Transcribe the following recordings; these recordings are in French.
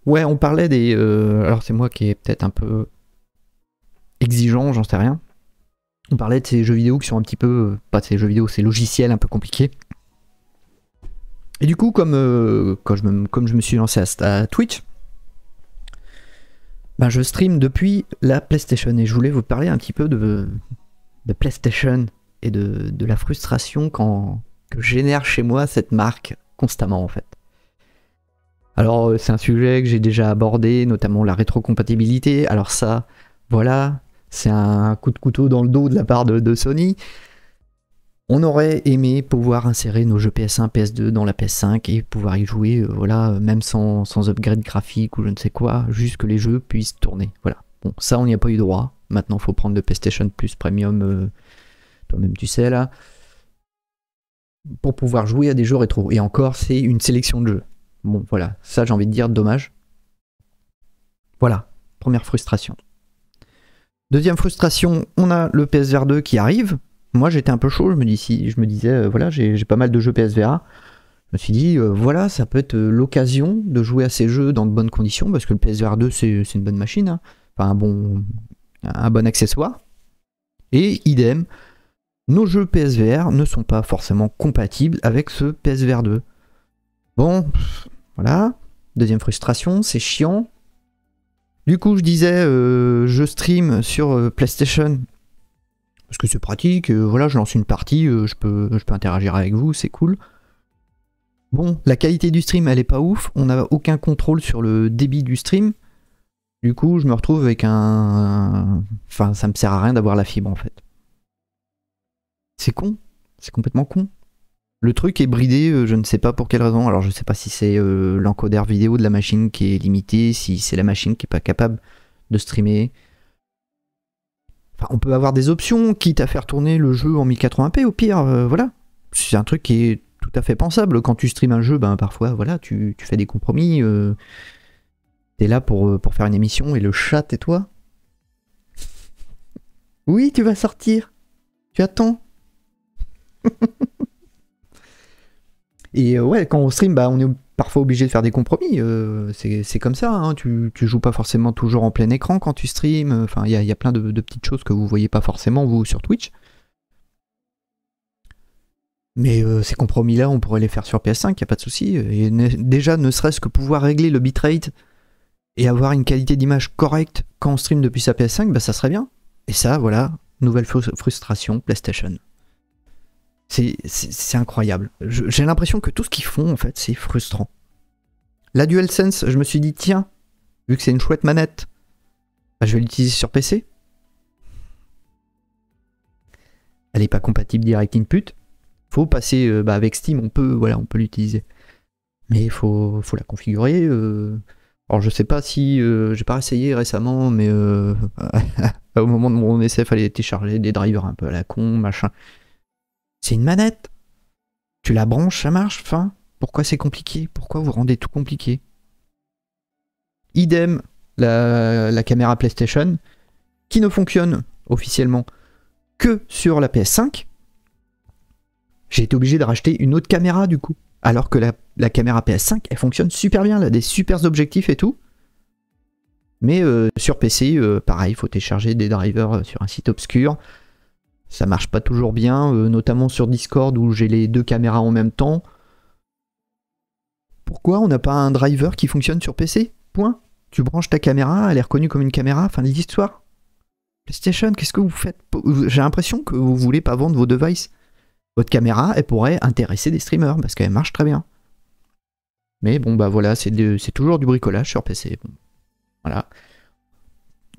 Ouais, on parlait des... alors c'est moi qui est peut-être un peu exigeant, j'en sais rien. On parlait de ces jeux vidéo qui sont un petit peu... pas de ces jeux vidéo, ces logiciels un peu compliqués. Et du coup, comme je me suis lancé à Twitch, ben je stream depuis la PlayStation. Et je voulais vous parler un petit peu de PlayStation et de la frustration que génère chez moi cette marque constamment en fait. Alors c'est un sujet que j'ai déjà abordé, notamment la rétrocompatibilité. Alors ça, voilà, c'est un coup de couteau dans le dos de la part de Sony. On aurait aimé pouvoir insérer nos jeux PS1, PS2 dans la PS5 et pouvoir y jouer, voilà, même sans upgrade graphique ou je ne sais quoi, juste que les jeux puissent tourner. Voilà. Bon, ça on n'y a pas eu droit. Maintenant, il faut prendre le PlayStation Plus Premium, toi-même tu sais là, pour pouvoir jouer à des jeux rétro. Et encore, c'est une sélection de jeux. Bon, voilà, ça j'ai envie de dire dommage. Voilà, première frustration. Deuxième frustration, on a le PSVR 2 qui arrive. Moi j'étais un peu chaud, je me disais, voilà, j'ai pas mal de jeux PSVR. Je me suis dit, voilà, ça peut être l'occasion de jouer à ces jeux dans de bonnes conditions, parce que le PSVR 2 c'est une bonne machine, hein. Enfin un bon accessoire. Et idem, nos jeux PSVR ne sont pas forcément compatibles avec ce PSVR 2. Bon, voilà. Deuxième frustration, c'est chiant. Du coup, je disais, je stream sur PlayStation parce que c'est pratique. Voilà, je lance une partie, je peux interagir avec vous, c'est cool. Bon, la qualité du stream, elle est pas ouf. On n'a aucun contrôle sur le débit du stream. Du coup, je me retrouve avec enfin, ça me sert à rien d'avoir la fibre en fait. C'est con, c'est complètement con. Le truc est bridé, je ne sais pas pour quelle raison. Alors je ne sais pas si c'est l'encodeur vidéo de la machine qui est limité, si c'est la machine qui n'est pas capable de streamer. Enfin, on peut avoir des options, quitte à faire tourner le jeu en 1080p au pire, voilà. C'est un truc qui est tout à fait pensable. Quand tu streames un jeu, ben parfois, voilà, tu fais des compromis. T'es là pour faire une émission et le chat et toi. Oui, tu vas sortir. Tu attends. Et ouais, quand on stream, bah, on est parfois obligé de faire des compromis. C'est comme ça, hein. Tu joues pas forcément toujours en plein écran quand tu streams. Enfin, il y a plein de petites choses que vous voyez pas forcément, vous, sur Twitch. Mais ces compromis-là, on pourrait les faire sur PS5, y a pas de souci. Et déjà, ne serait-ce que pouvoir régler le bitrate et avoir une qualité d'image correcte quand on stream depuis sa PS5, bah, ça serait bien. Et ça, voilà, nouvelle frustration, PlayStation. C'est incroyable. J'ai l'impression que tout ce qu'ils font, en fait, c'est frustrant. La DualSense, je me suis dit, tiens, vu que c'est une chouette manette, bah, je vais l'utiliser sur PC. Elle n'est pas compatible direct input. Faut passer, avec Steam, on peut l'utiliser. Mais il faut la configurer. Alors je sais pas si... j'ai pas essayé récemment, mais au moment de mon essai, il fallait télécharger des drivers un peu à la con, machin. C'est une manette. Tu la branches, ça marche. Enfin, pourquoi c'est compliqué? Pourquoi vous rendez tout compliqué? Idem, la caméra PlayStation, qui ne fonctionne officiellement que sur la PS5. J'ai été obligé de racheter une autre caméra du coup. Alors que la caméra PS5, elle fonctionne super bien. Elle a des super objectifs et tout. Mais sur PC, pareil, il faut télécharger des drivers sur un site obscur. Ça marche pas toujours bien, notamment sur Discord où j'ai les deux caméras en même temps. Pourquoi on n'a pas un driver qui fonctionne sur PC? Point. Tu branches ta caméra, elle est reconnue comme une caméra, fin de l'histoire. PlayStation, qu'est-ce que vous faites? J'ai l'impression que vous voulez pas vendre vos devices. Votre caméra, elle pourrait intéresser des streamers parce qu'elle marche très bien. Mais bon, bah voilà, c'est toujours du bricolage sur PC. Bon, voilà.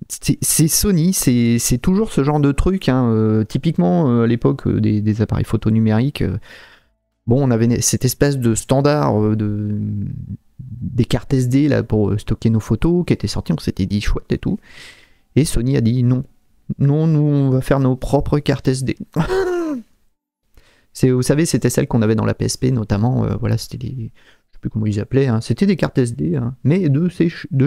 C'est Sony, c'est toujours ce genre de truc, hein. Typiquement à l'époque des appareils photo numériques, bon, on avait cette espèce de standard des cartes SD là, pour stocker nos photos qui était sorti, on s'était dit chouette et tout. Et Sony a dit non, nous on va faire nos propres cartes SD. Vous savez, c'était celle qu'on avait dans la PSP notamment, voilà, c'était les... je sais plus comment ils appelaient, hein. C'était des cartes SD, hein, mais de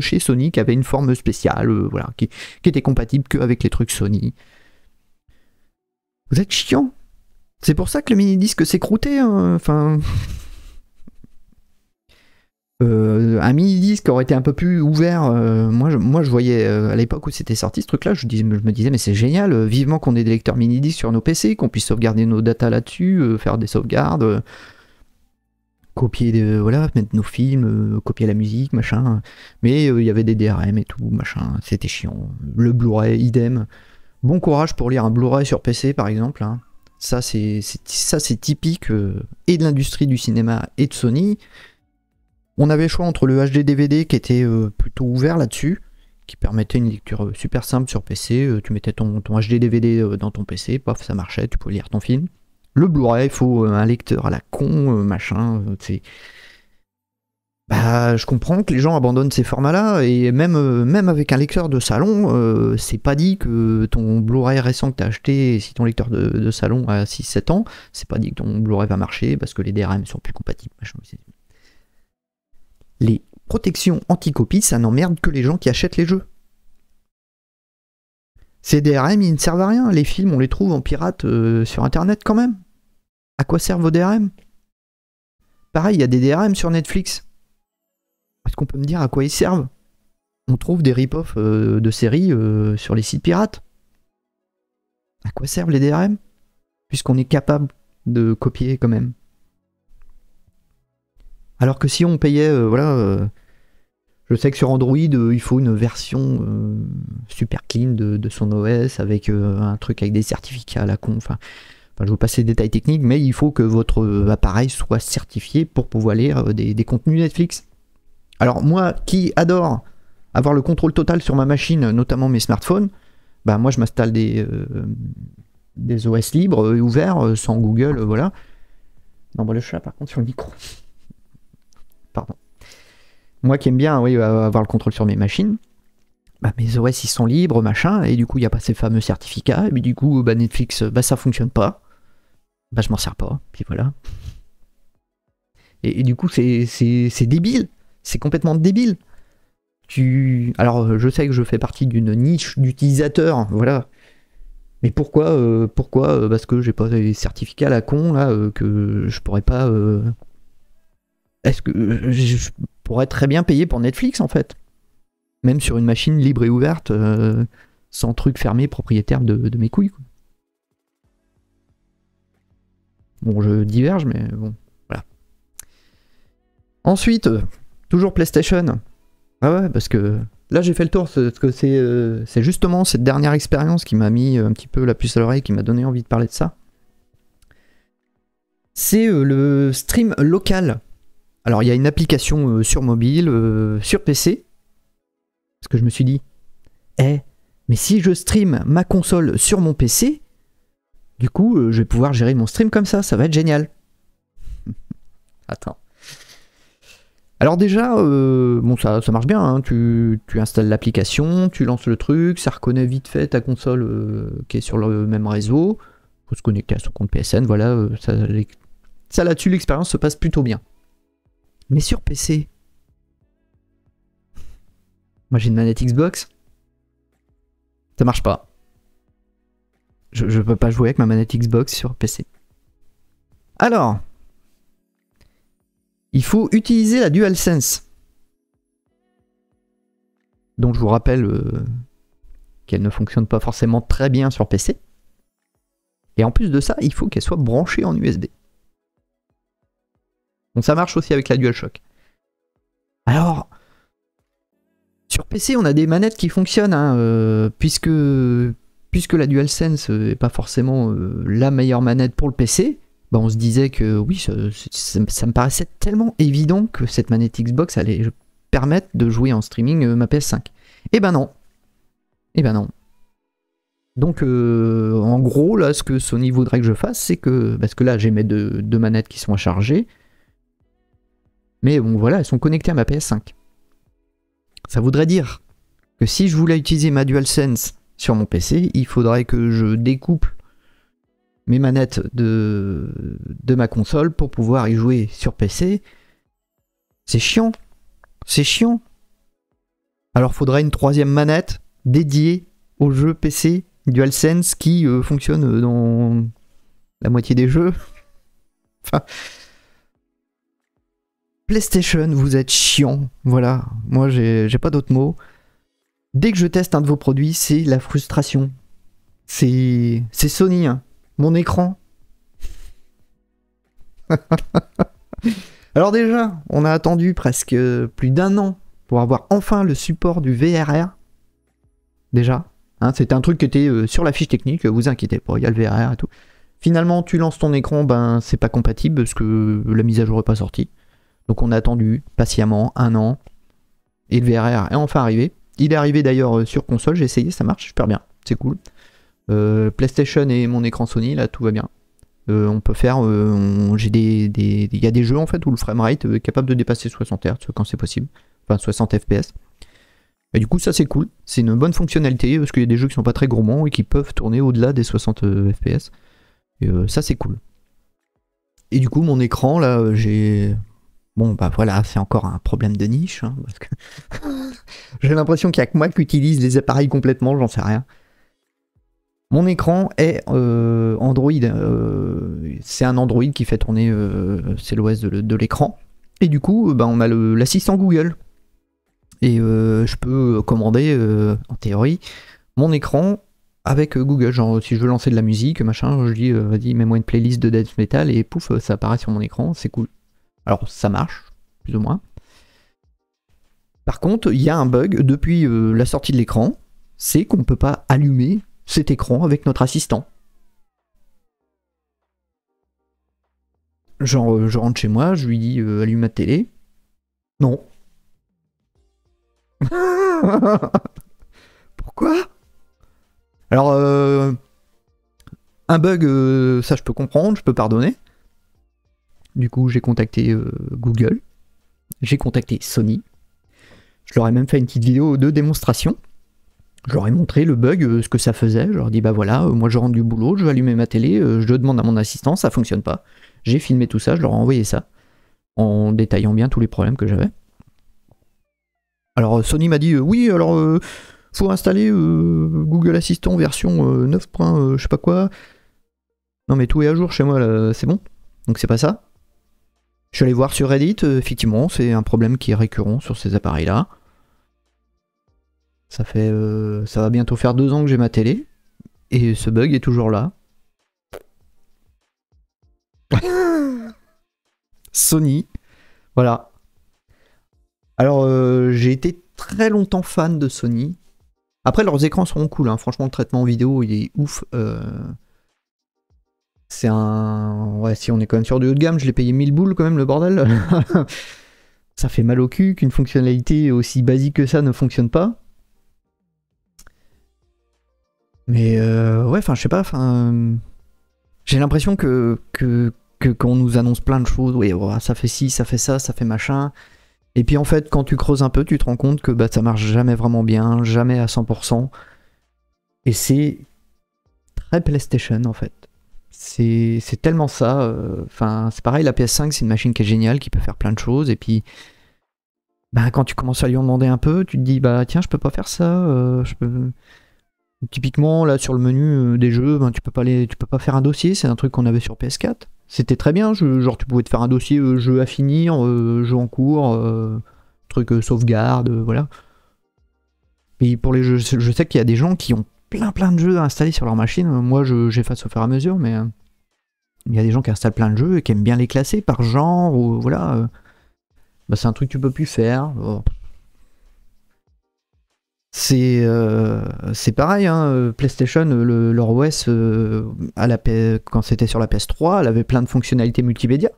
chez Sony qui avaient une forme spéciale, voilà, qui était compatible qu'avec les trucs Sony. Vous êtes chiant. C'est pour ça que le mini-disque s'est croûté, hein. Enfin... Un mini-disque aurait été un peu plus ouvert. Moi, je voyais à l'époque où c'était sorti ce truc-là, je me disais, mais c'est génial, vivement qu'on ait des lecteurs mini-disques sur nos PC, qu'on puisse sauvegarder nos datas là-dessus, faire des sauvegardes, copier, voilà, mettre nos films, copier la musique, machin. Mais il y avait des DRM et tout, machin, c'était chiant. Le Blu-ray, idem. Bon courage pour lire un Blu-ray sur PC, par exemple. Hein. Ça, c'est typique et de l'industrie du cinéma et de Sony. On avait le choix entre le HD DVD qui était plutôt ouvert là-dessus, qui permettait une lecture super simple sur PC. Tu mettais ton HD DVD dans ton PC, paf, ça marchait, tu pouvais lire ton film. Le Blu-ray, il faut un lecteur à la con, machin. Bah, je comprends que les gens abandonnent ces formats-là, et même avec un lecteur de salon, c'est pas dit que ton Blu-ray récent que t'as acheté, si ton lecteur de salon a 6-7 ans, c'est pas dit que ton Blu-ray va marcher parce que les DRM sont plus compatibles. Machin. Les protections anti-copie, ça n'emmerde que les gens qui achètent les jeux. Ces DRM, ils ne servent à rien. Les films, on les trouve en pirate sur Internet quand même. À quoi servent vos DRM? Pareil, il y a des DRM sur Netflix. Est-ce qu'on peut me dire à quoi ils servent? On trouve des rip-off de séries sur les sites pirates. À quoi servent les DRM? Puisqu'on est capable de copier quand même. Alors que si on payait, je sais que sur Android, il faut une version super clean de son OS avec un truc avec des certificats à la con. Enfin, je vous passe les détails techniques, mais il faut que votre appareil soit certifié pour pouvoir lire des contenus Netflix. Alors moi, qui adore avoir le contrôle total sur ma machine, notamment mes smartphones, bah moi je m'installe des OS libres et ouverts, sans Google, voilà. Non, bah le chat par contre sur le micro. Pardon. Moi qui aime bien avoir le contrôle sur mes machines, bah, mes OS ils sont libres, machin, et du coup il n'y a pas ces fameux certificats, et puis du coup Netflix, ça fonctionne pas, je m'en sers pas, puis voilà. Et du coup c'est débile, c'est complètement débile. Alors je sais que je fais partie d'une niche d'utilisateurs, voilà. Mais pourquoi parce que j'ai pas des certificats à la con, là, que je pourrais pas... Est-ce que je pourrais très bien payer pour Netflix, en fait? Même sur une machine libre et ouverte, sans truc fermé propriétaire de mes couilles, quoi. Bon, je diverge, mais bon, voilà. Ensuite, toujours PlayStation. Ah ouais, parce que là, j'ai fait le tour, parce que c'est justement cette dernière expérience qui m'a mis un petit peu la puce à l'oreille, qui m'a donné envie de parler de ça. C'est le stream local. Alors, il y a une application sur mobile, sur PC, parce que je me suis dit, mais si je stream ma console sur mon PC, du coup, je vais pouvoir gérer mon stream comme ça va être génial. Attends. Alors déjà, bon, ça marche bien, hein. Tu installes l'application, tu lances le truc, ça reconnaît vite fait ta console qui est sur le même réseau, faut se connecter à son compte PSN, voilà, ça là-dessus, l'expérience se passe plutôt bien. Mais sur PC, moi j'ai une manette Xbox, ça marche pas. Je peux pas jouer avec ma manette Xbox sur PC. Alors, il faut utiliser la DualSense, dont je vous rappelle qu'elle ne fonctionne pas forcément très bien sur PC. Et en plus de ça, il faut qu'elle soit branchée en USB. Donc ça marche aussi avec la DualShock. Alors, sur PC, on a des manettes qui fonctionnent, hein, puisque la DualSense n'est pas forcément la meilleure manette pour le PC. Bah on se disait que oui, ça me paraissait tellement évident que cette manette Xbox allait permettre de jouer en streaming ma PS5. Eh ben non. Donc en gros, là, ce que Sony voudrait que je fasse, c'est que... Parce que là, j'ai mes deux manettes qui sont à charger. Mais bon, voilà, elles sont connectées à ma PS5. Ça voudrait dire que si je voulais utiliser ma DualSense sur mon PC, il faudrait que je découple mes manettes de ma console pour pouvoir y jouer sur PC. C'est chiant. Alors faudrait une troisième manette dédiée au jeu PC DualSense qui fonctionne dans la moitié des jeux. Enfin, PlayStation, vous êtes chiant. Voilà, moi j'ai pas d'autres mots. Dès que je teste un de vos produits, c'est la frustration. C'est Sony, hein. Mon écran. Alors déjà, on a attendu presque plus d'un an pour avoir enfin le support du VRR. Déjà, hein, c'était un truc qui était sur la fiche technique, vous inquiétez pas, il y a le VRR et tout. Finalement, tu lances ton écran, ben c'est pas compatible parce que la mise à jour n'est pas sortie. Donc on a attendu patiemment un an et le VRR est enfin arrivé. Il est arrivé d'ailleurs sur console, j'ai essayé, ça marche super bien, c'est cool. PlayStation et mon écran Sony, là tout va bien. On peut faire, il y a des jeux en fait où le framerate est capable de dépasser 60 Hz quand c'est possible, enfin 60 FPS. Et du coup ça c'est cool, c'est une bonne fonctionnalité parce qu'il y a des jeux qui sont pas très gourmands et qui peuvent tourner au-delà des 60 FPS. Et ça c'est cool. Et du coup mon écran là j'ai... Bon bah voilà, c'est encore un problème de niche, hein, parce que j'ai l'impression qu'il n'y a que moi qui utilise les appareils complètement, j'en sais rien. Mon écran est Android, c'est un Android qui fait tourner, c'est l'OS de l'écran. Et du coup, bah, on a l'assistant Google. Et je peux commander, en théorie, mon écran avec Google. Genre, si je veux lancer de la musique, machin, je dis, vas-y, mets-moi une playlist de death metal, et pouf, ça apparaît sur mon écran, c'est cool. Alors, ça marche, plus ou moins. Par contre, il y a un bug depuis la sortie de l'écran, c'est qu'on ne peut pas allumer cet écran avec notre assistant. Genre, je rentre chez moi, je lui dis allume ma télé. Non. Pourquoi? Alors, un bug, ça je peux comprendre, je peux pardonner. Du coup, j'ai contacté Google, j'ai contacté Sony. Je leur ai même fait une petite vidéo de démonstration. Je leur ai montré le bug, ce que ça faisait. Je leur ai dit, bah voilà, moi je rentre du boulot, je vais allumer ma télé, je demande à mon assistant, ça fonctionne pas. J'ai filmé tout ça, je leur ai envoyé ça, en détaillant bien tous les problèmes que j'avais. Alors Sony m'a dit, oui, alors faut installer Google Assistant version 9. Je sais pas quoi. Non mais tout est à jour chez moi, là, c'est bon. Donc c'est pas ça. Je suis allé voir sur Reddit, effectivement, c'est un problème qui est récurrent sur ces appareils-là. Ça va bientôt faire 2 ans que j'ai ma télé, et ce bug est toujours là. Sony, voilà. Alors, j'ai été très longtemps fan de Sony. Après, leurs écrans sont cool, hein. Franchement, le traitement vidéo, il est ouf. C'est un... Ouais, si on est quand même sur du haut de gamme, je l'ai payé 1000 boules quand même, le bordel. Ça fait mal au cul qu'une fonctionnalité aussi basique que ça ne fonctionne pas. Mais ouais, enfin, je sais pas, enfin... J'ai l'impression qu'on nous annonce plein de choses. Oui, oh, ça fait ci, ça fait ça, ça fait machin. Et puis en fait, quand tu creuses un peu, tu te rends compte que bah, ça marche jamais vraiment bien, jamais à 100%. Et c'est très PlayStation en fait. C'est tellement ça. Enfin, c'est pareil, la PS5, c'est une machine qui est géniale, qui peut faire plein de choses. Et puis, bah, quand tu commences à lui en demander un peu, tu te dis, bah tiens, je peux pas faire ça. Je peux... Typiquement, là, sur le menu des jeux, ben, tu peux pas faire un dossier. C'est un truc qu'on avait sur PS4. C'était très bien. Genre, tu pouvais te faire un dossier jeu à finir, jeu en cours, truc sauvegarde, voilà. Et pour les jeux, je sais qu'il y a des gens qui ont plein de jeux à installer sur leur machine. Moi, j'efface au fur et à mesure, mais il y a des gens qui installent plein de jeux et qui aiment bien les classer par genre, ou voilà. Bah, c'est un truc que tu peux plus faire. Oh. C'est pareil, hein, PlayStation, leur OS, quand c'était sur la PS3, elle avait plein de fonctionnalités multimédia.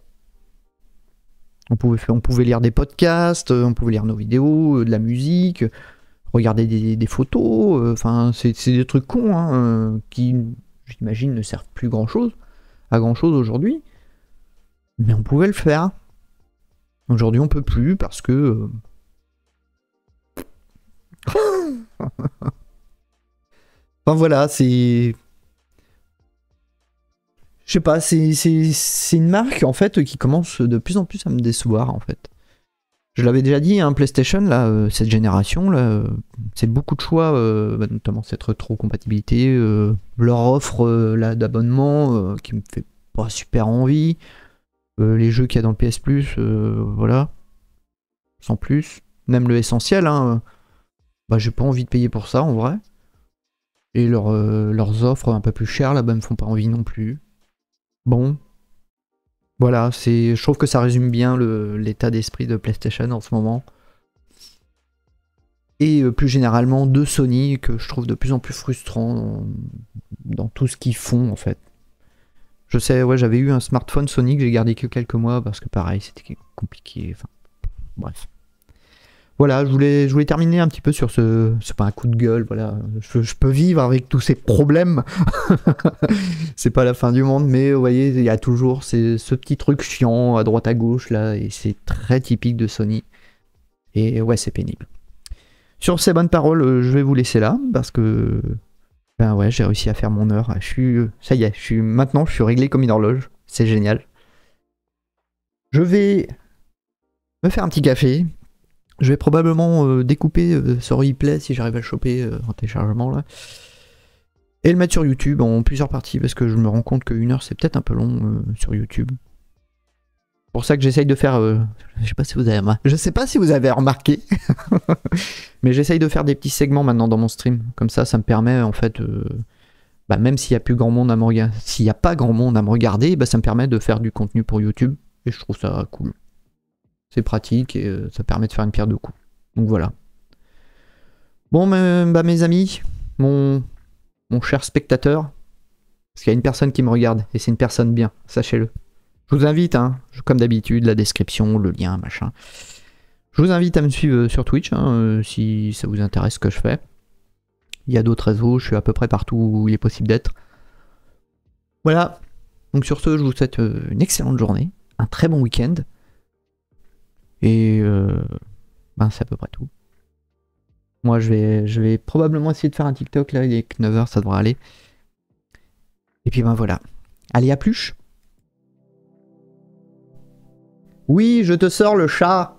On pouvait lire des podcasts, on pouvait lire nos vidéos, de la musique, regarder des photos, enfin c'est des trucs cons, hein, qui, j'imagine, ne servent plus à grand chose aujourd'hui. Mais on pouvait le faire. Aujourd'hui on peut plus parce que... Enfin voilà, c'est... Je sais pas, c'est une marque en fait qui commence de plus en plus à me décevoir en fait. Je l'avais déjà dit, hein, PlayStation, là, cette génération, là, c'est beaucoup de choix, notamment cette rétro-compatibilité, leur offre là, qui me fait pas super envie, les jeux qu'il y a dans le PS Plus, voilà. sans plus. Même le essentiel, hein, bah j'ai pas envie de payer pour ça en vrai. Et leurs offres un peu plus chères là-bas me font pas envie non plus. Bon, voilà, je trouve que ça résume bien l'état d'esprit de PlayStation en ce moment. Et plus généralement de Sony, que je trouve de plus en plus frustrant dans tout ce qu'ils font en fait. Je sais, ouais, j'avais eu un smartphone Sony que j'ai gardé que quelques mois parce que pareil, c'était compliqué. Enfin, bref. Voilà, je voulais terminer un petit peu sur c'est pas un coup de gueule, voilà. Je peux vivre avec tous ces problèmes. C'est pas la fin du monde, mais vous voyez, il y a toujours ce petit truc chiant à droite à gauche là, et c'est très typique de Sony. Et ouais, c'est pénible. Sur ces bonnes paroles, je vais vous laisser là, parce que ben ouais, j'ai réussi à faire mon heure. Ça y est, maintenant je suis réglé comme une horloge. C'est génial. Je vais me faire un petit café. Je vais probablement découper ce replay si j'arrive à le choper en téléchargement là. Et le mettre sur YouTube en plusieurs parties parce que je me rends compte qu'une heure c'est peut-être un peu long sur YouTube. C'est pour ça que j'essaye de faire. Je sais pas si vous avez remarqué, mais j'essaye de faire des petits segments maintenant dans mon stream. Comme ça me permet en fait, bah, même s'il n'y a plus grand monde à me regarder, s'il n'y a pas grand monde à me regarder, bah, ça me permet de faire du contenu pour YouTube et je trouve ça cool. C'est pratique et ça permet de faire une pierre deux coups. Donc voilà. Bon, bah, mes amis, mon cher spectateur, parce qu'il y a une personne qui me regarde et c'est une personne bien, sachez-le. Je vous invite, hein, comme d'habitude, la description, le lien, machin. Je vous invite à me suivre sur Twitch si ça vous intéresse ce que je fais. Il y a d'autres réseaux, je suis à peu près partout où il est possible d'être. Voilà. Donc sur ce, je vous souhaite une excellente journée, un très bon week-end. Et ben c'est à peu près tout. Moi je vais probablement essayer de faire un TikTok là, il est 9h, ça devrait aller. Et puis ben voilà. Allez, à plus. Oui, je te sors le chat.